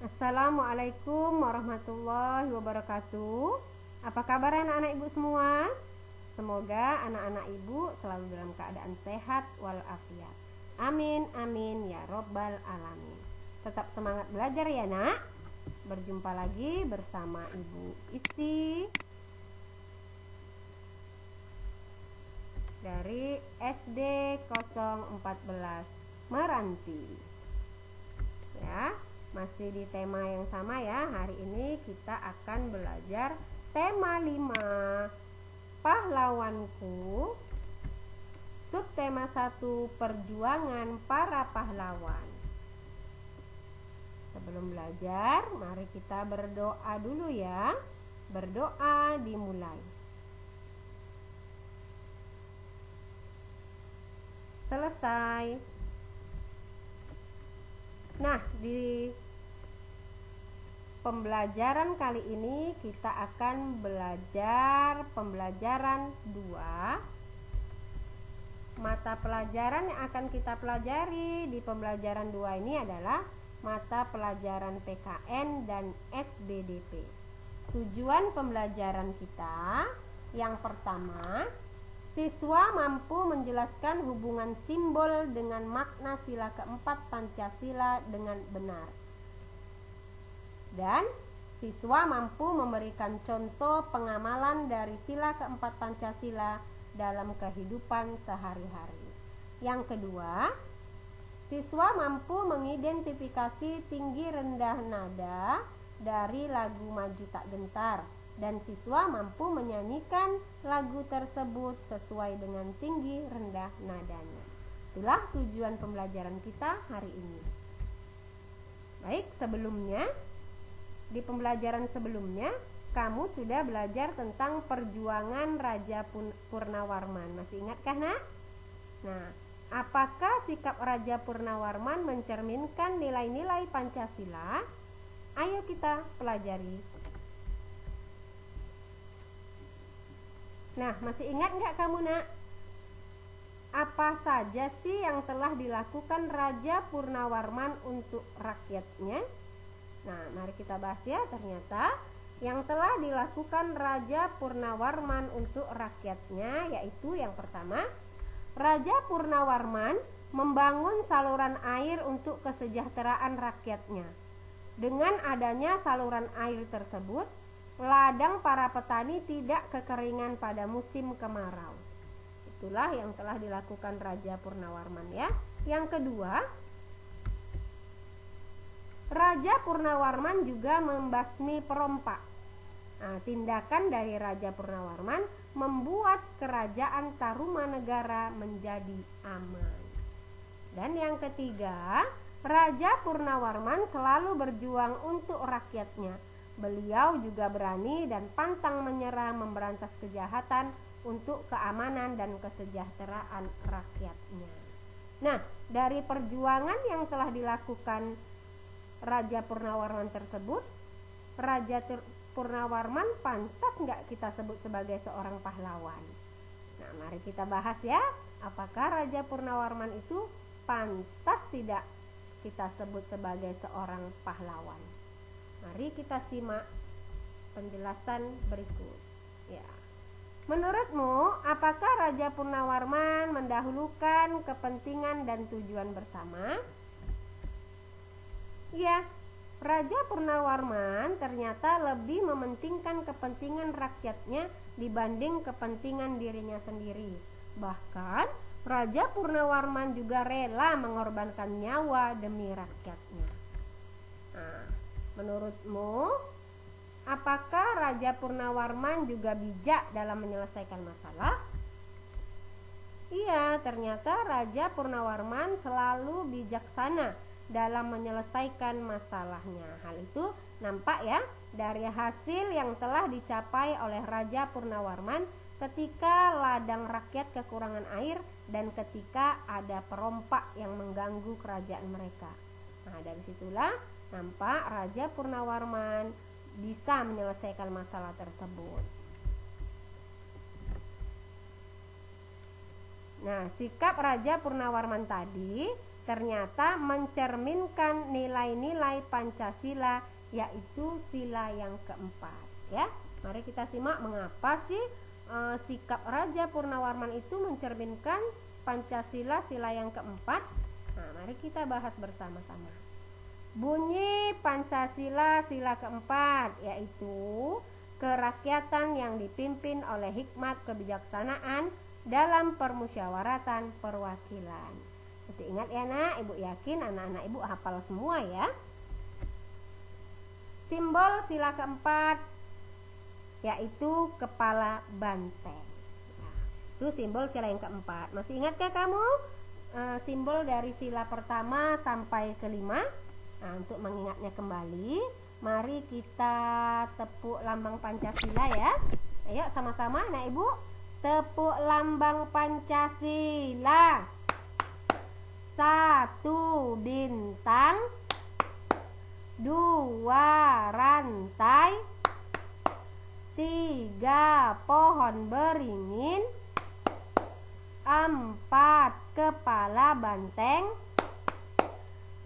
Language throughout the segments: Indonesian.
Assalamualaikum warahmatullahi wabarakatuh. Apa kabar anak-anak ibu semua? Semoga anak-anak ibu selalu dalam keadaan sehat walafiat. Amin amin ya robbal alamin. Tetap semangat belajar ya nak. Berjumpa lagi bersama Ibu Isti dari SD 014 Meranti. Ya, masih di tema yang sama ya. Hari ini kita akan belajar tema 5 pahlawanku, subtema 1 perjuangan para pahlawan. Sebelum belajar, mari kita berdoa dulu ya. Berdoa dimulai. Selesai. Nah, di pembelajaran kali ini kita akan belajar pembelajaran 2. Mata pelajaran yang akan kita pelajari di pembelajaran 2 ini adalah mata pelajaran PKN dan SBDP. Tujuan pembelajaran kita yang pertama, siswa mampu menjelaskan hubungan simbol dengan makna sila keempat Pancasila dengan benar. Dan siswa mampu memberikan contoh pengamalan dari sila keempat Pancasila dalam kehidupan sehari-hari. Yang kedua, siswa mampu mengidentifikasi tinggi rendah nada dari lagu Maju Tak Gentar, dan siswa mampu menyanyikan lagu tersebut sesuai dengan tinggi rendah nadanya. Itulah tujuan pembelajaran kita hari ini. Baik, sebelumnya di pembelajaran sebelumnya kamu sudah belajar tentang perjuangan Raja Purnawarman. Masih ingatkah nak? Nah, apakah sikap Raja Purnawarman mencerminkan nilai-nilai Pancasila? Ayo kita pelajari. Nah, masih ingat nggak kamu nak? Apa saja sih yang telah dilakukan Raja Purnawarman untuk rakyatnya? Nah, mari kita bahas ya. Ternyata yang telah dilakukan Raja Purnawarman untuk rakyatnya yaitu yang pertama, Raja Purnawarman membangun saluran air untuk kesejahteraan rakyatnya. Dengan adanya saluran air tersebut, ladang para petani tidak kekeringan pada musim kemarau. Itulah yang telah dilakukan Raja Purnawarman ya. Yang kedua, Raja Purnawarman juga membasmi perompak. Nah, tindakan dari Raja Purnawarman membuat kerajaan Tarumanegara menjadi aman. Dan yang ketiga, Raja Purnawarman selalu berjuang untuk rakyatnya. Beliau juga berani dan pantang menyerah memberantas kejahatan untuk keamanan dan kesejahteraan rakyatnya. Nah, dari perjuangan yang telah dilakukan Raja Purnawarman tersebut, Raja Purnawarman pantas nggak kita sebut sebagai seorang pahlawan? Nah, mari kita bahas ya. Apakah Raja Purnawarman itu pantas tidak kita sebut sebagai seorang pahlawan? Mari kita simak penjelasan berikut. Ya. Menurutmu, apakah Raja Purnawarman mendahulukan kepentingan dan tujuan bersama? Ya, Raja Purnawarman ternyata lebih mementingkan kepentingan rakyatnya dibanding kepentingan dirinya sendiri. Bahkan, Raja Purnawarman juga rela mengorbankan nyawa demi rakyatnya. Nah, menurutmu, apakah Raja Purnawarman juga bijak dalam menyelesaikan masalah? Iya, ternyata Raja Purnawarman selalu bijaksana dalam menyelesaikan masalahnya. Hal itu nampak ya dari hasil yang telah dicapai oleh Raja Purnawarman ketika ladang rakyat kekurangan air dan ketika ada perompak yang mengganggu kerajaan mereka. Nah, dari situlah nampak Raja Purnawarman bisa menyelesaikan masalah tersebut. Nah, sikap Raja Purnawarman tadi ternyata mencerminkan nilai-nilai Pancasila, yaitu sila yang keempat, ya. Mari kita simak mengapa sih sikap Raja Purnawarman itu mencerminkan Pancasila sila yang keempat. Nah, mari kita bahas bersama-sama. Bunyi Pancasila sila keempat yaitu kerakyatan yang dipimpin oleh hikmat kebijaksanaan dalam permusyawaratan perwakilan. Mesti ingat ya nak, ibu yakin anak-anak ibu hafal semua ya. Simbol sila keempat yaitu kepala banteng. Nah, itu simbol sila yang keempat. Masih ingatkah kamu simbol dari sila pertama sampai kelima? Nah, untuk mengingatnya kembali, mari kita tepuk lambang Pancasila ya. Ayo sama-sama anak ibu, tepuk lambang Pancasila. 1 bintang, 2 rantai, 3 pohon beringin, 4 kepala banteng,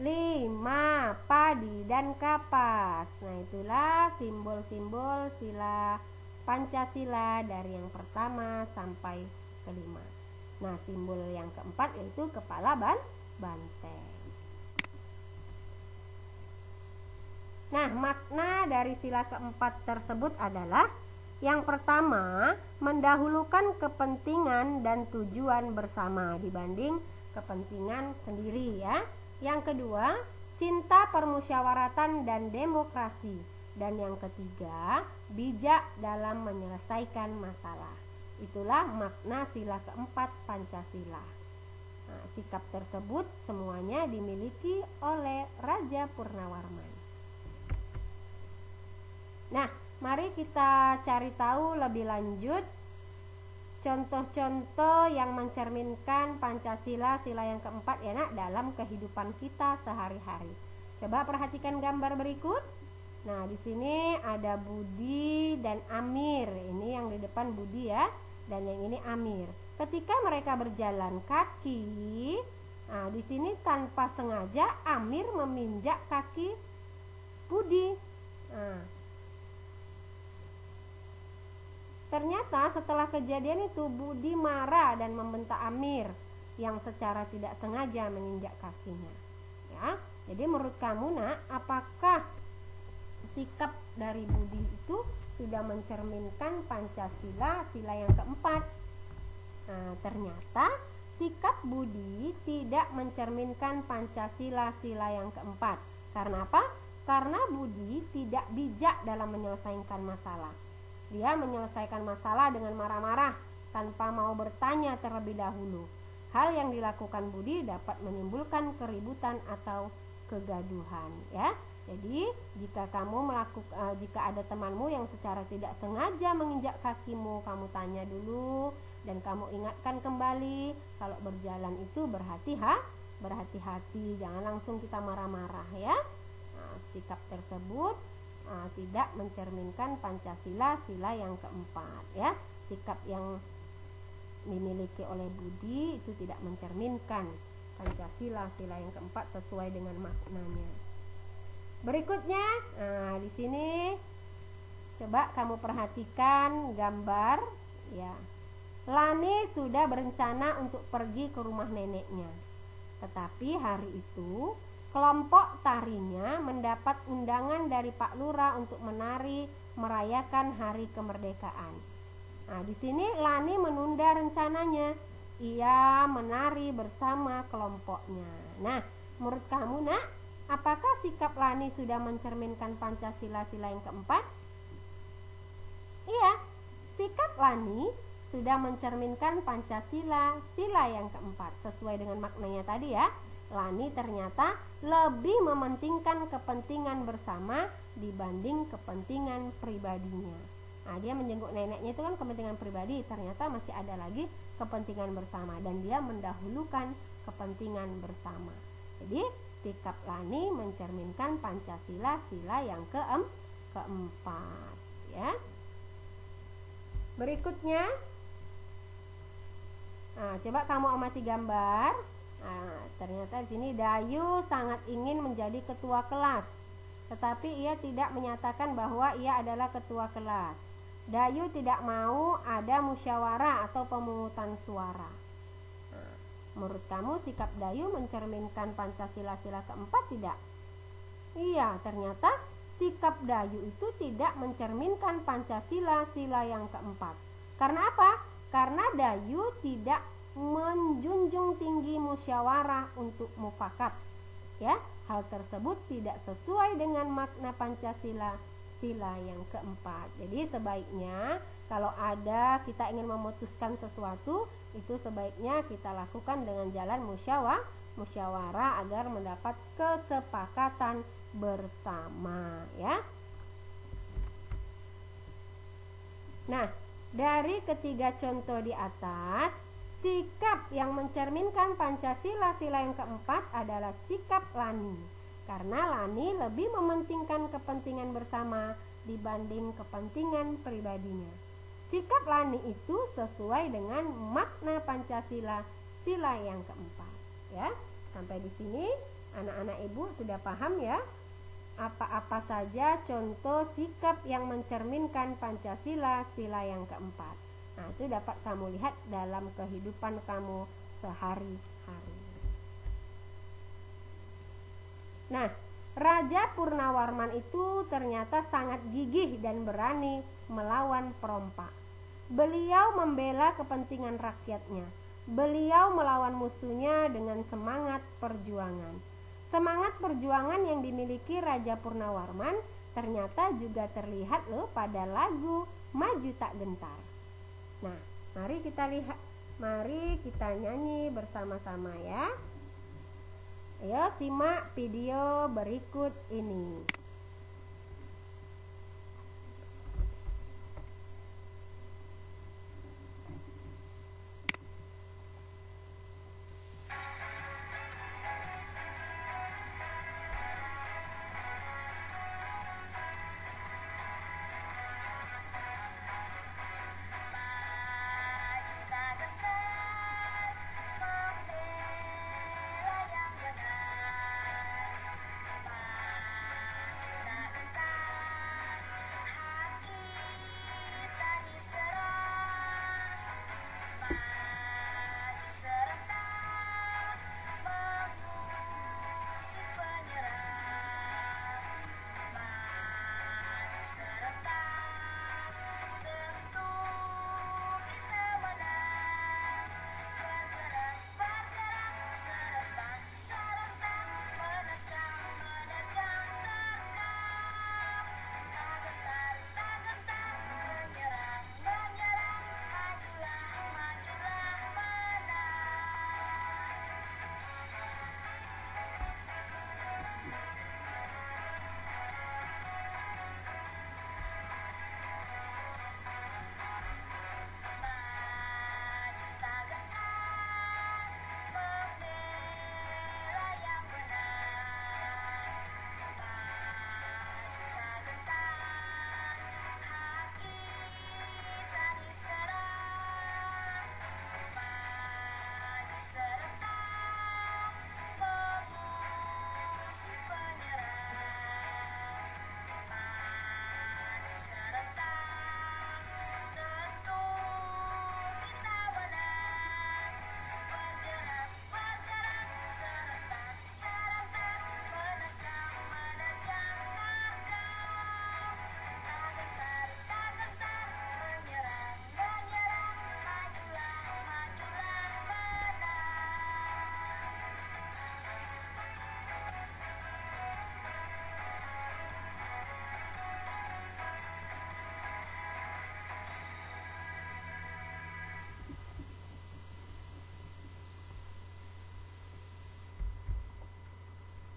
5 padi dan kapas. Nah, itulah simbol-simbol sila Pancasila dari yang pertama sampai kelima. Nah, simbol yang keempat yaitu kepala banteng. Nah, makna dari sila keempat tersebut adalah yang pertama, mendahulukan kepentingan dan tujuan bersama dibanding kepentingan sendiri ya. Yang kedua, cinta permusyawaratan dan demokrasi. Dan yang ketiga, bijak dalam menyelesaikan masalah. Itulah makna sila keempat Pancasila. Nah, sikap tersebut semuanya dimiliki oleh Raja Purnawarman. Nah, mari kita cari tahu lebih lanjut contoh-contoh yang mencerminkan Pancasila sila yang keempat ya nak dalam kehidupan kita sehari-hari. Coba perhatikan gambar berikut. Nah, di sini ada Budi dan Amir. Ini yang di depan Budi ya, dan yang ini Amir. Ketika mereka berjalan kaki, nah di sini tanpa sengaja Amir meminjak kaki Budi. Nah, ternyata setelah kejadian itu Budi marah dan membentak Amir yang secara tidak sengaja menginjak kakinya. Ya, jadi menurut kamu nak, apakah sikap dari Budi itu sudah mencerminkan Pancasila sila yang keempat? Nah, ternyata sikap Budi tidak mencerminkan Pancasila sila yang keempat. Karena apa? Karena Budi tidak bijak dalam menyelesaikan masalah. Dia menyelesaikan masalah dengan marah-marah tanpa mau bertanya terlebih dahulu. Hal yang dilakukan Budi dapat menimbulkan keributan atau kegaduhan ya. Jadi jika ada temanmu yang secara tidak sengaja menginjak kakimu, kamu tanya dulu dan kamu ingatkan kembali kalau berjalan itu berhati-hati, jangan langsung kita marah-marah ya. Nah, sikap tersebut tidak mencerminkan Pancasila sila yang keempat ya. Sikap yang dimiliki oleh Budi itu tidak mencerminkan Pancasila sila yang keempat sesuai dengan maknanya. Berikutnya, nah di sini coba kamu perhatikan gambar ya. Lani sudah berencana untuk pergi ke rumah neneknya. Tetapi hari itu kelompok tarinya mendapat undangan dari Pak Lurah untuk menari merayakan hari kemerdekaan. Nah, di sini Lani menunda rencananya. Ia menari bersama kelompoknya. Nah, menurut kamu nak, apakah sikap Lani sudah mencerminkan Pancasila sila yang keempat? Iya, sikap Lani sudah mencerminkan Pancasila sila yang keempat. Sesuai dengan maknanya tadi ya. Lani ternyata lebih mementingkan kepentingan bersama dibanding kepentingan pribadinya. Nah, dia menjenguk neneknya itu kan kepentingan pribadi, ternyata masih ada lagi kepentingan bersama dan dia mendahulukan kepentingan bersama. Jadi sikap Lani mencerminkan Pancasila sila yang keempat ya. Berikutnya, nah, coba kamu amati gambar. Nah, ternyata di sini Dayu sangat ingin menjadi ketua kelas, tetapi ia tidak menyatakan bahwa ia adalah ketua kelas. Dayu tidak mau ada musyawarah atau pemungutan suara. Nah, menurut kamu sikap Dayu mencerminkan Pancasila sila keempat tidak? Iya, ternyata sikap Dayu itu tidak mencerminkan Pancasila sila yang keempat. Karena apa? Karena Dayu tidak menjunjung tinggi musyawarah untuk mufakat. Ya, hal tersebut tidak sesuai dengan makna Pancasila sila yang keempat. Jadi sebaiknya kalau ada kita ingin memutuskan sesuatu, itu sebaiknya kita lakukan dengan jalan musyawarah agar mendapat kesepakatan bersama, ya. Nah, dari ketiga contoh di atas, sikap yang mencerminkan Pancasila sila yang keempat adalah sikap Lani. Karena Lani lebih mementingkan kepentingan bersama dibanding kepentingan pribadinya. Sikap Lani itu sesuai dengan makna Pancasila sila yang keempat. Ya, sampai di sini anak-anak ibu sudah paham ya? Apa-apa saja contoh sikap yang mencerminkan Pancasila sila yang keempat. Nah, itu dapat kamu lihat dalam kehidupan kamu sehari-hari. Nah, Raja Purnawarman itu ternyata sangat gigih dan berani melawan perompak. Beliau membela kepentingan rakyatnya. Beliau melawan musuhnya dengan semangat perjuangan. Semangat perjuangan yang dimiliki Raja Purnawarman ternyata juga terlihat loh pada lagu Maju Tak Gentar. Nah, mari kita nyanyi bersama-sama ya. Ayo simak video berikut ini.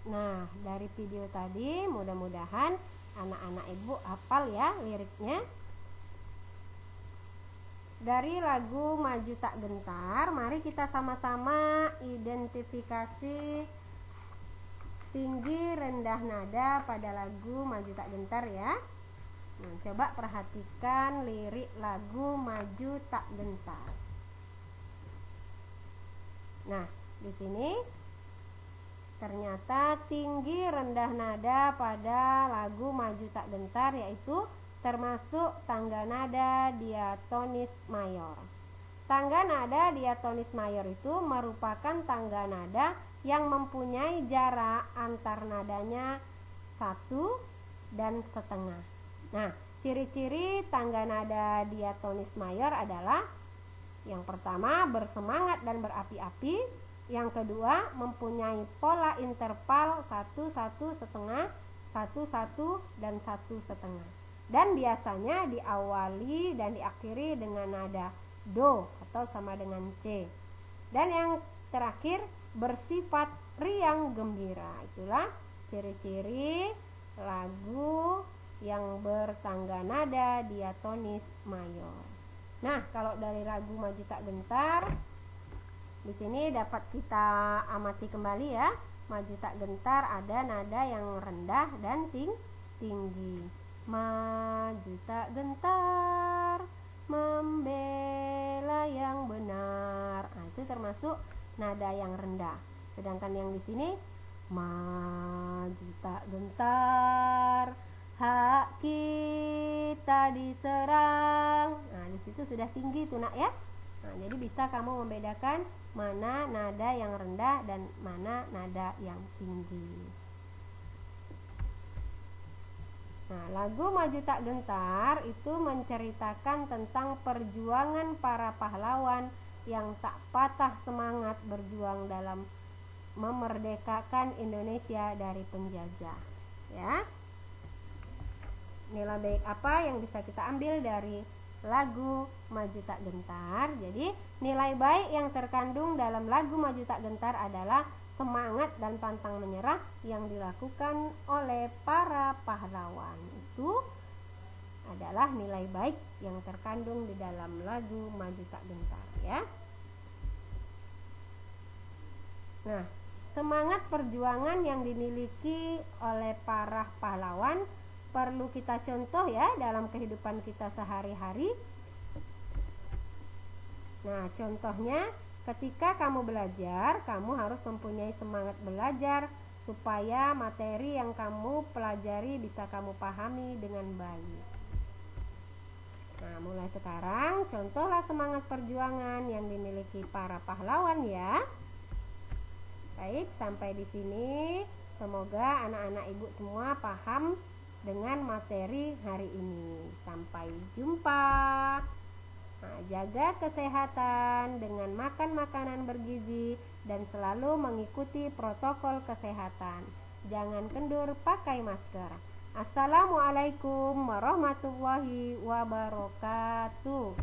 Nah, dari video tadi mudah-mudahan anak-anak ibu hafal ya liriknya. Dari lagu Maju Tak Gentar, mari kita sama-sama identifikasi tinggi rendah nada pada lagu Maju Tak Gentar ya. Nah, coba perhatikan lirik lagu Maju Tak Gentar. Nah, Di sini ternyata tinggi rendah nada pada lagu Maju Tak Gentar yaitu termasuk tangga nada diatonis mayor. Tangga nada diatonis mayor itu merupakan tangga nada yang mempunyai jarak antar nadanya 1,5 cm. Nah, ciri-ciri tangga nada diatonis mayor adalah yang pertama bersemangat dan berapi-api, yang kedua mempunyai pola interval 1,5, 1,1 dan 1,5. Dan biasanya diawali dan diakhiri dengan nada do atau sama dengan C. Dan yang terakhir bersifat riang gembira. Itulah ciri-ciri lagu yang bertangga nada diatonis mayor. Nah, kalau dari lagu Maju Tak Gentar, di sini dapat kita amati kembali ya. Maju Tak Gentar ada nada yang rendah dan tinggi. Maju tak gentar, membela yang benar. Nah, itu termasuk nada yang rendah. Sedangkan yang di sini maju tak gentar, hak kita diserang. Nah, di situ sudah tinggi tuh nak ya. Nah, jadi bisa kamu membedakan mana nada yang rendah dan mana nada yang tinggi. Nah, lagu Maju Tak Gentar itu menceritakan tentang perjuangan para pahlawan yang tak patah semangat berjuang dalam memerdekakan Indonesia dari penjajah. Ya. Nilai baik apa yang bisa kita ambil dari lagu Maju Tak Gentar? Jadi, nilai baik yang terkandung dalam lagu Maju Tak Gentar adalah semangat dan pantang menyerah yang dilakukan oleh para pahlawan. Itu adalah nilai baik yang terkandung di dalam lagu Maju Tak Gentar ya. Nah, semangat perjuangan yang dimiliki oleh para pahlawan perlu kita contoh ya dalam kehidupan kita sehari-hari. Nah, contohnya ketika kamu belajar, kamu harus mempunyai semangat belajar supaya materi yang kamu pelajari bisa kamu pahami dengan baik. Nah, mulai sekarang contohlah semangat perjuangan yang dimiliki para pahlawan ya. Baik, sampai di sini. Semoga anak-anak ibu semua paham dengan materi hari ini. Sampai jumpa. Nah, jaga kesehatan dengan makan makanan bergizi dan selalu mengikuti protokol kesehatan. Jangan kendur, pakai masker. Assalamualaikum warahmatullahi wabarakatuh.